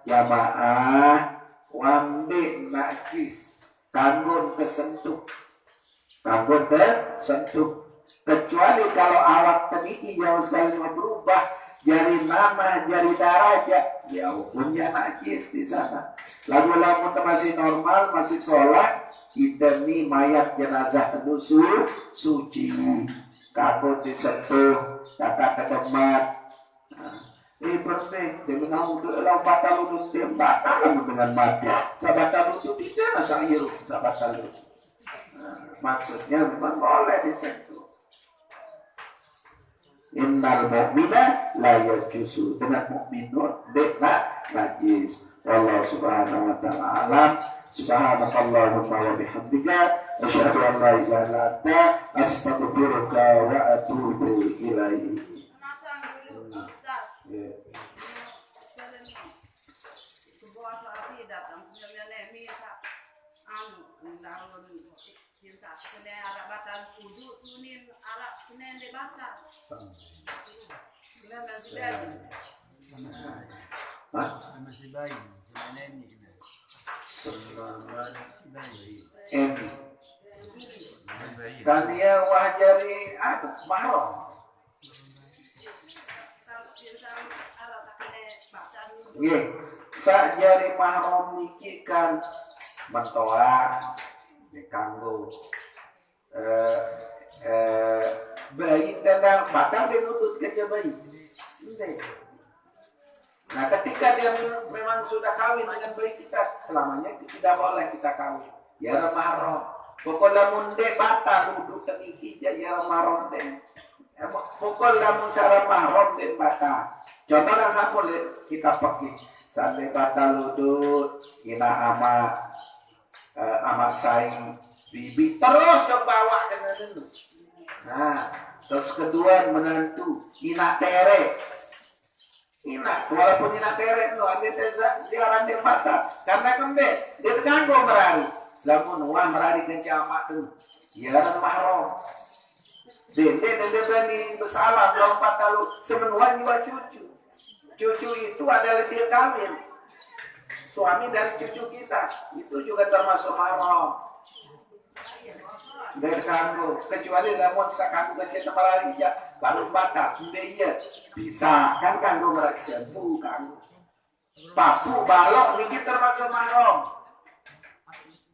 jamaah wambe najis kanggon kesentuh kecuali kalau awak teniki yang sekali mau berubah jadi nama jadi daraja ya hukumnya najis di sana. Lalu masih normal masih sholat kita nih mayat jenazah tenusu suci kagok disentuh kata kedemat. Ini penting dia menang untuk batal untuk dia batal dengan mati sabatal untuk tidak masa hirup sabatal itu. Maksudnya memang boleh disentuh. Innal mu'mina la yajusu dengan mukminun bena najis. Allah subhanahu wa ta'ala alam. Subhanakallahumma wa bihamdika asyhadu an la ilaha illa anta astaghfiruka wa atubu ilaik. Masih bayi, kan dia wajari mahram. Nggih, sak jari mahram niki kan mentoa dikanggo bayi dan bakal dinutut kerja bayi. Nah, ketika dia memang sudah kawin dengan bayi kita, selamanya itu tidak boleh kita kawin. Ya mahram. Pokoknya munde batal duduk teniki ya mahram den. Pokoknya mun syarat mahram den batal. Contoh kan sampul kita pakai sampai batal duduk ina ama sai bibi terus coba bawa dengan itu. Nah, terus kedua menantu ina tere. Ina, walaupun ina tere itu ada diarang dia batal karena kembe dia terganggu merari. Lamun wah merari dengan jamak tu, ya mahram. Dia berani bersalah belum batal semenuhan juga cucu. Cucu itu adalah dia kawin. Suami dari cucu kita itu juga termasuk mahram. Dia terganggu kecuali lamun sakanggu kita merari ya baru batal. Dia bisa kan kanggo merari sembuh kanggo. Papu balok ini termasuk mahram.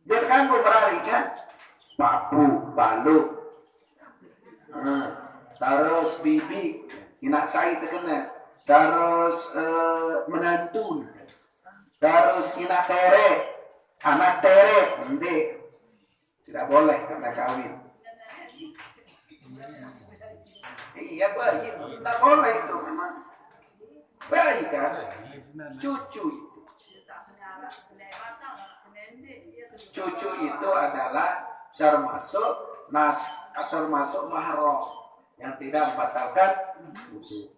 Dia kanggo merari kan papu balok. Terus bibi inak sai terkena. Terus menantu. Terus inak tere. Anak tere nanti tidak boleh karena kawin. Iya bayi, tidak boleh itu memang. Bayi kan, cucu itu. Cucu itu adalah termasuk mahram yang tidak membatalkan wudu.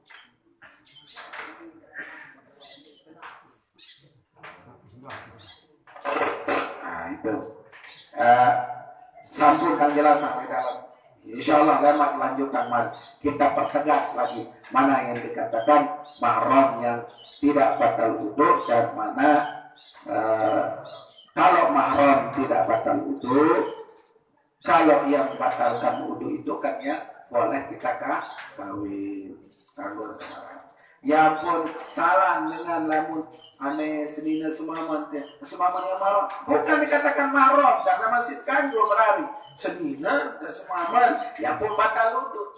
Nah itu. Sampulkan jelas sampai dalam. Insyaallah lewat lanjutkan kita pertegas lagi mana yang dikatakan mahram yang tidak batal wudu dan mana kalau mahram tidak batal wudu, kalau yang batalkan wudu itu kan ya boleh kita kawin. Ya pun salah dengan lamun ane sedina semaman yang mahram bukan dikatakan mahram karena masih kanggo merari sedina dan semaman ya pun batal wudu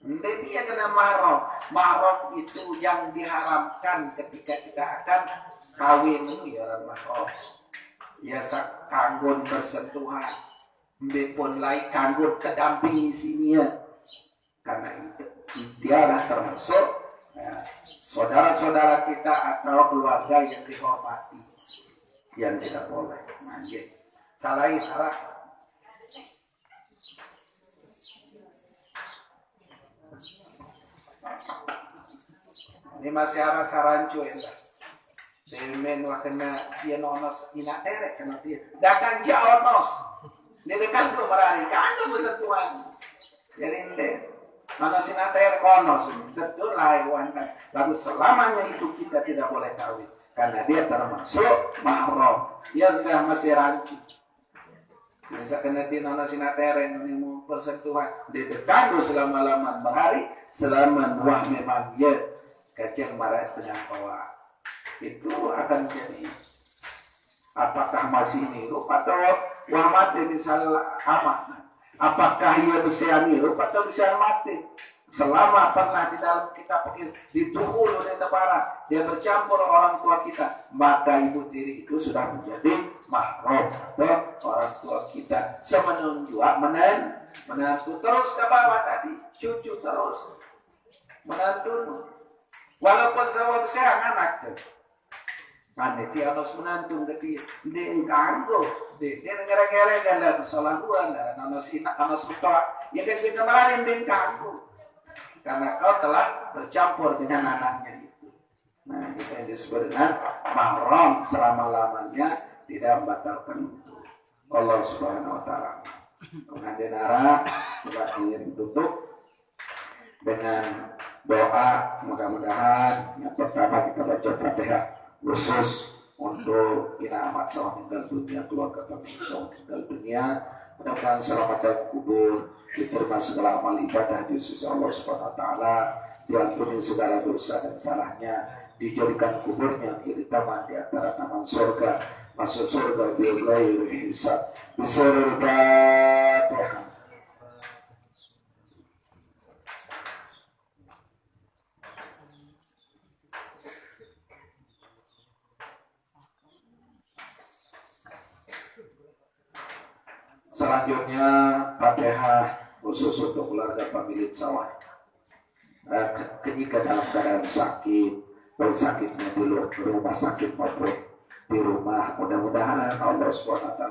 Jadi dia kena mahram. Mahram itu yang diharamkan ketika kita akan kawin ya mahram. Ya sak kanggon bersentuhan. Mbepun lai kanggon kedampingi sini ya. Karena itu dia termasuk saudara-saudara kita atau keluarga yang dihormati. Yang tidak boleh manggil. Salahin arah. Ini masih arah sarancu ya. Demen wakena dia nonos ina terek kena dia. Dakan dia onos. Dia dekan tu merari. Kan tu bersentuhan. Jadi Mana sinater kono betul laiwan kan. Lalu selamanya itu kita tidak boleh kawin karena dia termasuk mahram. Dia sudah masih rancu. Bisa kena di nona sinater yang mau persentuhan ditekan selama-lama berhari selama wah memang ya kacang marat dengan bawa itu akan jadi apakah masih nirup atau wah mati misalnya amat. Apakah ia bisa nirup atau bisa mati? Selama pernah di dalam kita pakai dituhul oleh tebara, dia bercampur orang tua kita, maka ibu tiri itu sudah menjadi mahram atau orang tua kita. Semenun juga menantu terus ke bawah tadi, cucu terus menantu. Walaupun sama besar anak tuh. Ane dia harus menantu ketika dia ganggu, dia negara-negara gala kesalahan lah, anak suka, ya kan kita kemarin dia ganggu, karena kau telah bercampur dengan anaknya itu. Nah itu yang disebut dengan mahram selama-lamanya tidak membatalkan itu. Allah Subhanahu Wa Taala. Kemudian arah kita ingin tutup dengan doa, mudah-mudahan yang pertama kita baca Fatihah khusus untuk kita amat selamat tinggal dunia, keluarga kami selamat tinggal dunia, mudah-mudahan selamat dalam kubur, diterima segala amal ibadah di sisi Allah Subhanahu Wa Taala, diampuni segala dosa dan salahnya, dijadikan kuburnya menjadi taman di antara taman surga, masuk surga bil ghairi hisab. Bismillahirrahmanirrahim. Selanjutnya Fatihah khusus untuk keluarga pemilik sawah. Ketika dalam keadaan sakit, baik sakitnya di rumah sakit maupun di rumah, mudah-mudahan Allah SWT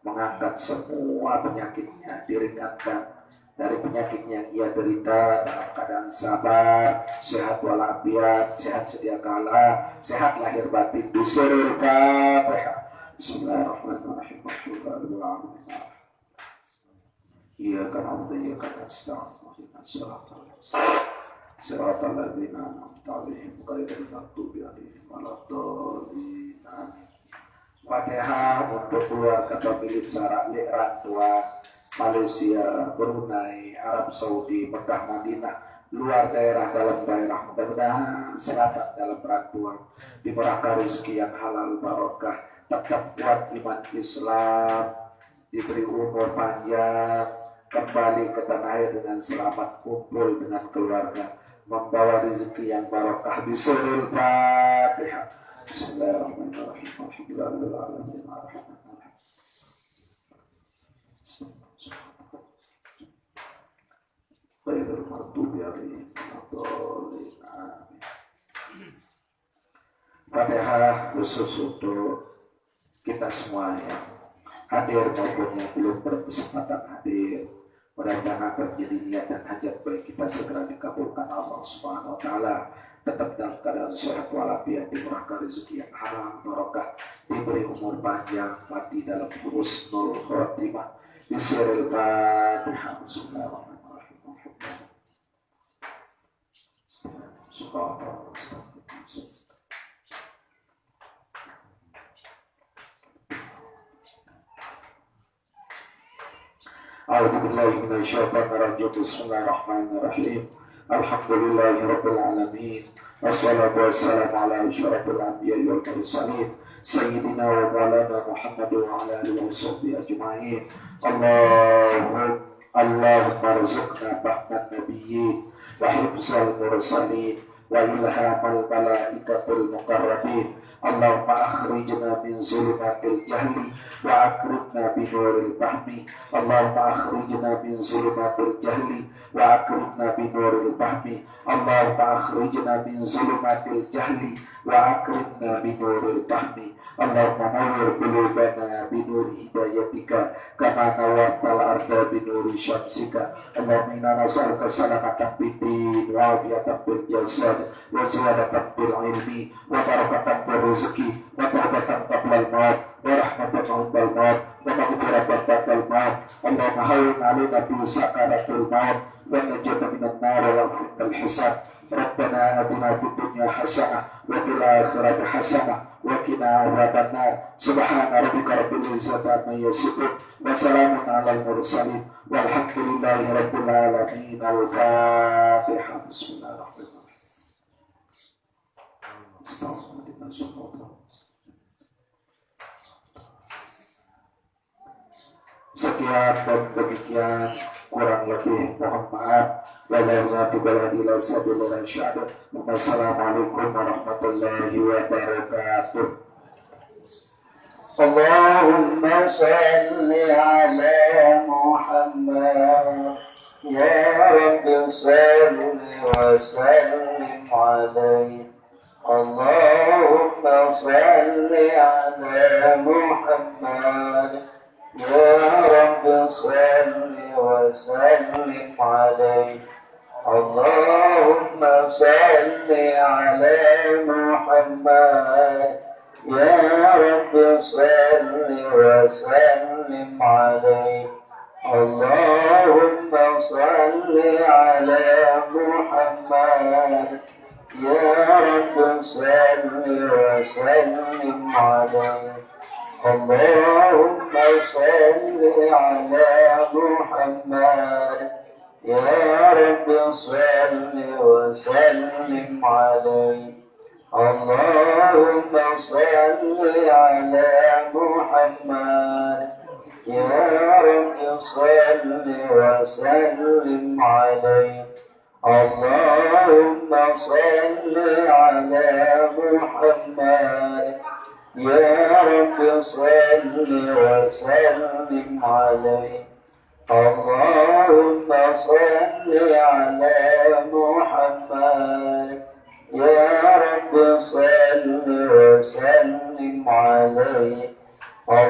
mengangkat semua penyakitnya, diringankan dari penyakit yang ia derita dalam keadaan sabar, sehat walafiat, sehat sedia kala, sehat lahir batin. Bismillahirrahmanirrahim. Bismillahirrahmanirrahim. Alhamdulillah. Iyyaka na'budu wa iyyaka nasta'in. Shiratal ladzina an'amta 'alaihim ghairil maghdubi 'alaihim waladdallin. Fatihah untuk keluarga pemilik Saralik Rantua, Malaysia, Brunei, Arab Saudi, Mekah, Madinah, luar daerah, dalam daerah, mudah-mudahan selamat dalam rantuan, dimurahkan rezeki yang halal barokah, tetap kuat iman Islam, diberi umur panjang, kembali ke tanah air dengan selamat, kumpul dengan keluarga, membawa rezeki yang barokah. Bisurul Fatihah. Bismillahirrahmanirrahim. Alhamdulillahirrahmanirrahim. Khairul maghdubi 'alaihim waladdallin. Fatihah khusus untuk kita semua yang hadir maupun yang belum berkesempatan hadir. Mudah-mudahan terjadi niat dan hajat baik kita segera dikabulkan Allah Subhanahu Wa Taala. Tetap dalam keadaan sehat walafiat, dimurahkan rezeki yang halal barokah, diberi umur panjang, mati dalam husnul khotimah. Bismillahirrahmanirrahim. Bismillahirrahmanirrahim. A'udzu billahi minasyaitonir rajim. Bismillahirrahmanirrahim. Alhamdulillahirabbil alamin. Wassalatu wassalamu ala asyrafil anbiya'i wal mursalin sayyidina wa maulana Muhammad wa ala alihi washabbihi ajma'in. Allahumma arzuqna fahman nabiyyin wa hifzal mursalin wa ilhamal malaikatil muqarrabin. Allahumma akhrijna min zulumatil jahli wa akrimna binuril fahmi. Allahumma akhrijna min zulumatil jahli wa akrimna binuril fahmi. Allahumma akhrijna min zulumatil jahli wa akrimna binuril fahmi. Allahumma nawwir qulubana binuri hidayatika kama nawwartal arda binuri syamsika. Allahumma inna nas'aluka salamatan fid din wa afiyatan fil jasad wa ziyadatan fil ilmi wa barakatan fil rizqi wa tawbatan qabla al-maut wa rahmatan 'inda al-maut ومغفرة بعد الموت اللهم هون علينا في سكرات الموت ونجنا من النار وفي الحساب ربنا آتنا في الدنيا حسنة وفي الآخرة حسنة وقنا عذاب النار سبحان ربك رب العزة عما يصفون وسلام على المرسلين والحمد لله رب العالمين. الفاتحة. بسم الله الرحمن الرحيم. Sekian dan demikian, kurang lebih mohon maaf. Wassalamualaikum warahmatullahi wabarakatuh. Allahumma salli ala Muhammad ya Rabbi salli wa sallim alaihi. Allahumma salli ala Muhammad ya Rabbi salli wa sallim alaihi. Allahumma salli ala Muhammad ya Rabbi salli wa sallim alaihi. Allahumma salli ala Muhammad ya Rabbi salli wa sallim alaihi. Allahumma salli ala Muhammad ya Rabbi salli wa sallim alaihi. Allahumma salli ala Muhammad ya Rabbi salli wa sallim alaihi. Allahumma salli ala Muhammad ya Rabbi salli wa sallim alaihi. Allahumma salli ala Muhammad ya Rabbi salli wa sallim alaihi.